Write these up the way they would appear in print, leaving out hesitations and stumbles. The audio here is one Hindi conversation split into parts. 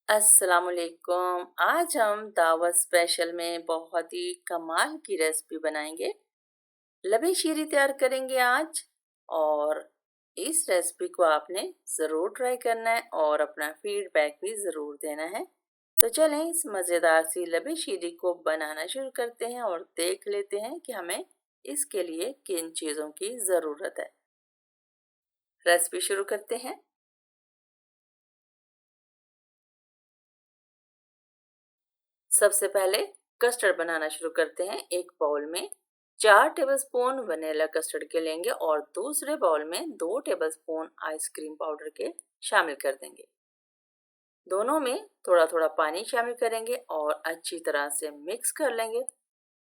अस्सलामुअलैकुम। आज हम दावत स्पेशल में बहुत ही कमाल की रेसिपी बनाएंगे। लबे शीरी तैयार करेंगे आज। और इस रेसिपी को आपने ज़रूर ट्राई करना है और अपना फीडबैक भी ज़रूर देना है। तो चलें इस मज़ेदार सी लबे शीरी को बनाना शुरू करते हैं और देख लेते हैं कि हमें इसके लिए किन चीज़ों की ज़रूरत है। रेसिपी शुरू करते हैं। सबसे पहले कस्टर्ड बनाना शुरू करते हैं। एक बाउल में 4 टेबलस्पून वनीला कस्टर्ड के लेंगे और दूसरे बाउल में 2 टेबलस्पून आइसक्रीम पाउडर के शामिल कर देंगे। दोनों में थोड़ा थोड़ा पानी शामिल करेंगे और अच्छी तरह से मिक्स कर लेंगे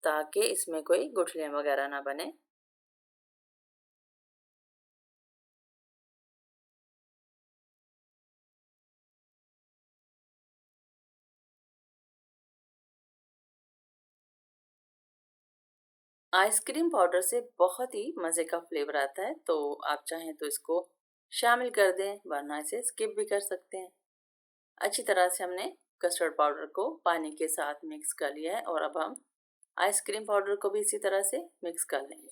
ताकि इसमें कोई गुठलियाँ वगैरह ना बने। आइसक्रीम पाउडर से बहुत ही मज़े का फ्लेवर आता है, तो आप चाहें तो इसको शामिल कर दें, वरना इसे स्किप भी कर सकते हैं। अच्छी तरह से हमने कस्टर्ड पाउडर को पानी के साथ मिक्स कर लिया है और अब हम आइसक्रीम पाउडर को भी इसी तरह से मिक्स कर लेंगे।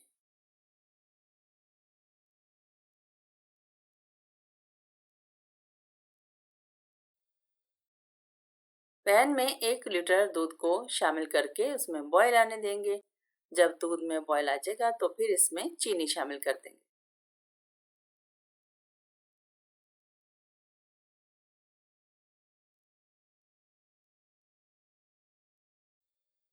पैन में 1 लीटर दूध को शामिल करके उसमें बॉयल आने देंगे। जब दूध में बॉयल आ जाएगा तो फिर इसमें चीनी शामिल कर देंगे।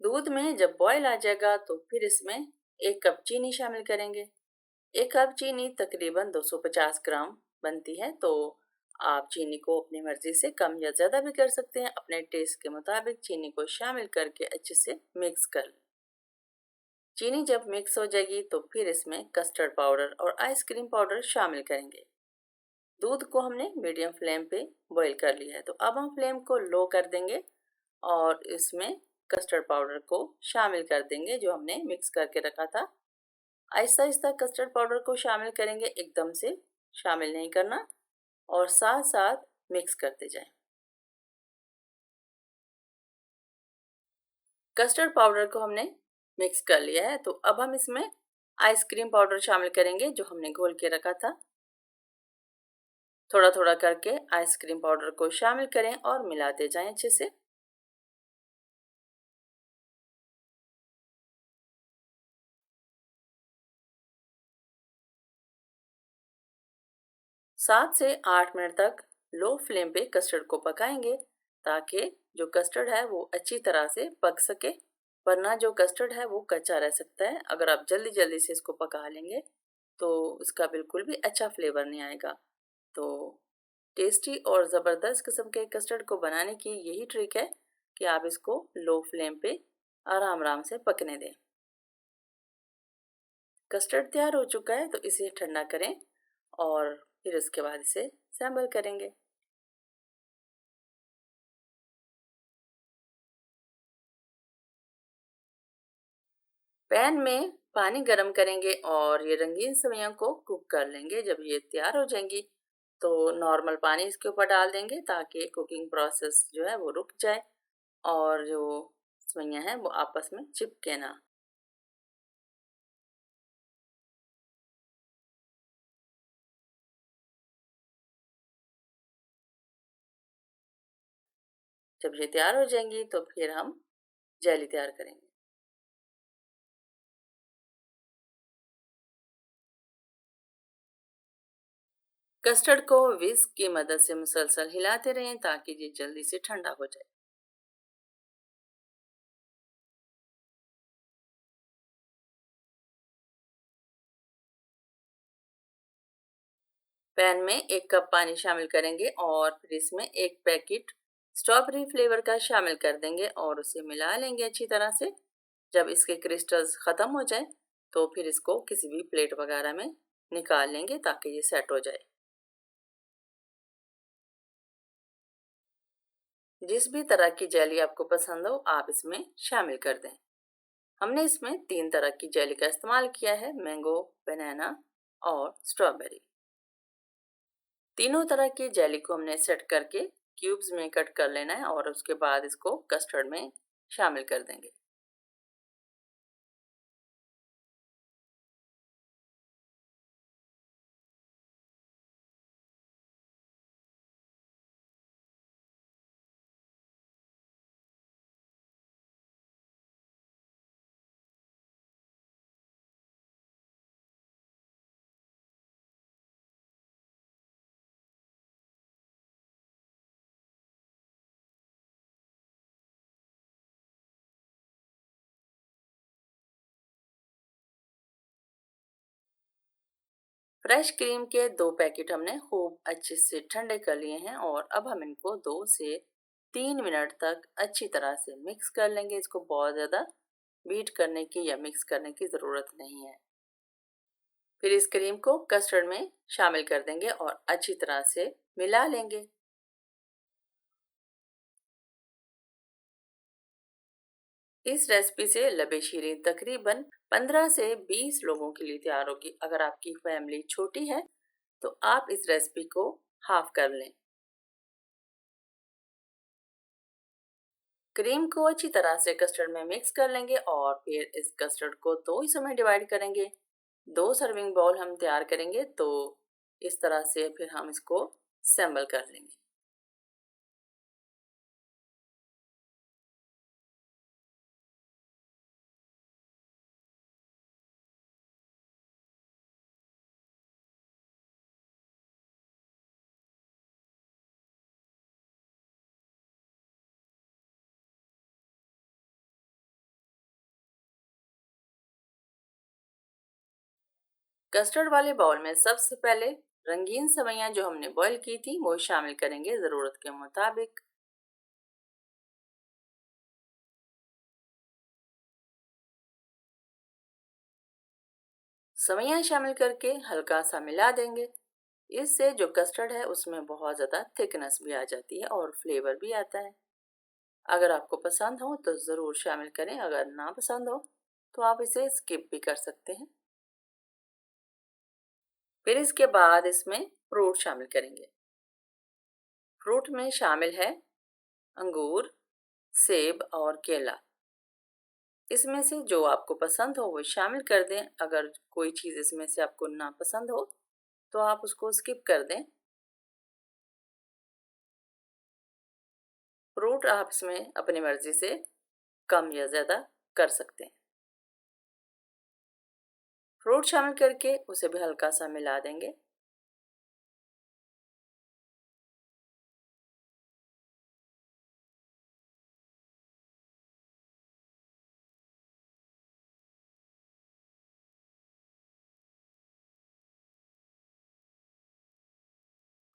दूध में जब बॉयल आ जाएगा तो फिर इसमें 1 कप चीनी शामिल करेंगे। 1 कप चीनी तकरीबन 250 ग्राम बनती है, तो आप चीनी को अपनी मर्जी से कम या ज़्यादा भी कर सकते हैं। अपने टेस्ट के मुताबिक चीनी को शामिल करके अच्छे से मिक्स कर लें। चीनी जब मिक्स हो जाएगी तो फिर इसमें कस्टर्ड पाउडर और आइसक्रीम पाउडर शामिल करेंगे। दूध को हमने मीडियम फ्लेम पे बॉईल कर लिया है, तो अब हम फ्लेम को लो कर देंगे और इसमें कस्टर्ड पाउडर को शामिल कर देंगे जो हमने मिक्स करके रखा था। आहिस्ता आहिस्ता कस्टर्ड पाउडर को शामिल करेंगे, एकदम से शामिल नहीं करना, और साथ साथ मिक्स करते जाएं। कस्टर्ड पाउडर को हमने मिक्स कर लिया है, तो अब हम इसमें आइसक्रीम पाउडर शामिल करेंगे जो हमने घोल के रखा था। थोड़ा थोड़ा करके आइसक्रीम पाउडर को शामिल करें और मिलाते जाएं अच्छे से। सात से 8 मिनट तक लो फ्लेम पे कस्टर्ड को पकाएंगे ताकि जो कस्टर्ड है वो अच्छी तरह से पक सके, वरना जो कस्टर्ड है वो कच्चा रह सकता है। अगर आप जल्दी जल्दी से इसको पका लेंगे तो इसका बिल्कुल भी अच्छा फ्लेवर नहीं आएगा। तो टेस्टी और ज़बरदस्त किस्म के कस्टर्ड को बनाने की यही ट्रिक है कि आप इसको लो फ्लेम पे आराम आराम से पकने दें। कस्टर्ड तैयार हो चुका है, तो इसे ठंडा करें और फिर उसके बाद इसे सैम्बल करेंगे। पैन में पानी गरम करेंगे और ये रंगीन सेवइयों को कुक कर लेंगे। जब ये तैयार हो जाएंगी तो नॉर्मल पानी इसके ऊपर डाल देंगे ताकि कुकिंग प्रोसेस जो है वो रुक जाए और जो सेवइयां हैं वो आपस में चिपके ना। जब ये तैयार हो जाएंगी तो फिर हम जेली तैयार करेंगे। कस्टर्ड को विस्क की मदद से मुसलसल हिलाते रहें ताकि ये जल्दी से ठंडा हो जाए। पैन में 1 कप पानी शामिल करेंगे और फिर इसमें 1 पैकेट स्ट्रॉबेरी फ्लेवर का शामिल कर देंगे और उसे मिला लेंगे अच्छी तरह से। जब इसके क्रिस्टल्स ख़त्म हो जाए तो फिर इसको किसी भी प्लेट वगैरह में निकाल लेंगे ताकि ये सेट हो जाए। जिस भी तरह की जेली आपको पसंद हो आप इसमें शामिल कर दें। हमने इसमें 3 तरह की जेली का इस्तेमाल किया है, मैंगो, बनाना और स्ट्रॉबेरी। तीनों तरह की जेली को हमने सेट करके क्यूब्स में कट कर लेना है और उसके बाद इसको कस्टर्ड में शामिल कर देंगे। फ्रेश क्रीम के 2 पैकेट हमने खूब अच्छे से ठंडे कर लिए हैं और अब हम इनको 2 से 3 मिनट तक अच्छी तरह से मिक्स कर लेंगे। इसको बहुत ज़्यादा बीट करने की या मिक्स करने की ज़रूरत नहीं है। फिर इस क्रीम को कस्टर्ड में शामिल कर देंगे और अच्छी तरह से मिला लेंगे। इस रेसिपी से लबे शीरीन तकरीबन 15 से 20 लोगों के लिए तैयार होगी। अगर आपकी फैमिली छोटी है तो आप इस रेसिपी को हाफ कर लें। क्रीम को अच्छी तरह से कस्टर्ड में मिक्स कर लेंगे और फिर इस कस्टर्ड को दो हिस्सों में डिवाइड करेंगे। 2 सर्विंग बाउल हम तैयार करेंगे, तो इस तरह से फिर हम इसको असेंबल कर लेंगे। कस्टर्ड वाले बाउल में सबसे पहले रंगीन सेवइयां जो हमने बॉईल की थी वो शामिल करेंगे ज़रूरत के मुताबिक। सेवइयां शामिल करके हल्का सा मिला देंगे। इससे जो कस्टर्ड है उसमें बहुत ज़्यादा थिकनेस भी आ जाती है और फ्लेवर भी आता है। अगर आपको पसंद हो तो ज़रूर शामिल करें, अगर ना पसंद हो तो आप इसे स्किप भी कर सकते हैं। फिर इसके बाद इसमें फ्रूट शामिल करेंगे। फ्रूट में शामिल है अंगूर, सेब और केला। इसमें से जो आपको पसंद हो वो शामिल कर दें। अगर कोई चीज़ इसमें से आपको ना पसंद हो तो आप उसको स्किप कर दें। फ्रूट आप इसमें अपनी मर्ज़ी से कम या ज़्यादा कर सकते हैं। फ्रूट शामिल करके उसे भी हल्का सा मिला देंगे।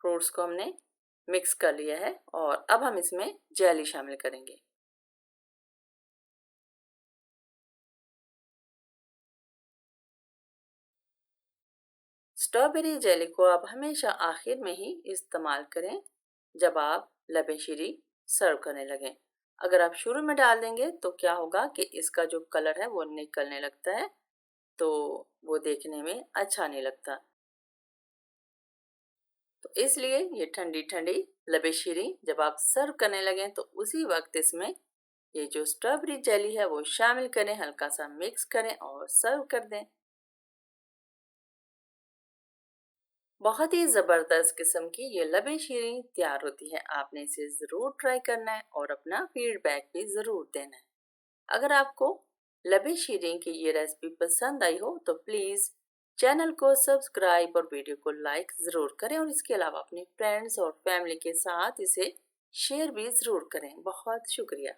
फ्रूट्स को हमने मिक्स कर लिया है और अब हम इसमें जेली शामिल करेंगे। स्ट्रॉबेरी जेली को आप हमेशा आखिर में ही इस्तेमाल करें, जब आप लबेशिरी सर्व करने लगें। अगर आप शुरू में डाल देंगे तो क्या होगा कि इसका जो कलर है वो निकलने लगता है, तो वो देखने में अच्छा नहीं लगता। तो इसलिए ये ठंडी ठंडी लबेशिरी जब आप सर्व करने लगें तो उसी वक्त इसमें ये जो स्ट्रॉबेरी जेली है वो शामिल करें, हल्का सा मिक्स करें और सर्व कर दें। बहुत ही ज़बरदस्त किस्म की ये लबे शीरीं तैयार होती है। आपने इसे ज़रूर ट्राई करना है और अपना फीडबैक भी ज़रूर देना है। अगर आपको लबे शीरीं की ये रेसिपी पसंद आई हो तो प्लीज़ चैनल को सब्सक्राइब और वीडियो को लाइक ज़रूर करें और इसके अलावा अपने फ्रेंड्स और फैमिली के साथ इसे शेयर भी ज़रूर करें। बहुत शुक्रिया।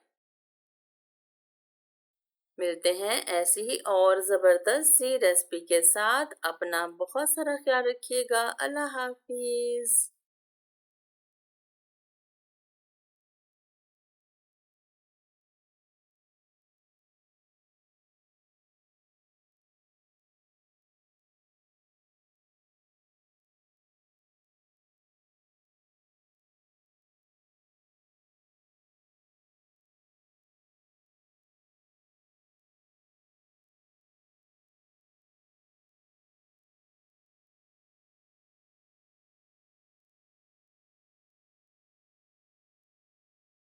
मिलते हैं ऐसी ही और ज़बरदस्त सी रेसिपी के साथ। अपना बहुत सारा ख्याल रखिएगा। अल्लाह हाफिज़।